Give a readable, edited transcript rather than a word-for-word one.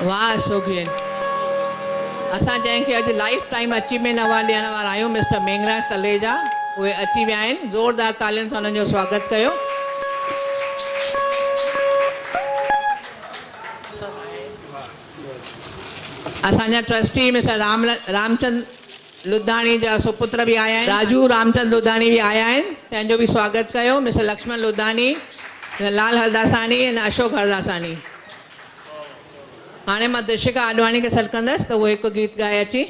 वाह अशोकजन, असां जंहिंखे अॼु लाइफ टाइम अचीवमेंट अवार्ड ॾियण वारा आहियूं मिस्टर मेघराज तलेजा, उहे अची विया आहिनि। ज़ोरदार तालियुनि सां हुननि जो स्वागत कयो। असांजा ट्रस्टी मिस्टर रामचंद लुधाणी जा सुपुत्र बि आया आहिनि, राजू रामचंद लुधाणी बि आया आहिनि, तंहिंजो बि स्वागत कयो। मिस्टर लक्ष्मण लुधानी, लाल हरदासानी ऐं अशोक हरदासानी। हाणे मां दर्शिका आडवाणी खे सॾु कंदसि त उहो हिकु गीत ॻाए अची।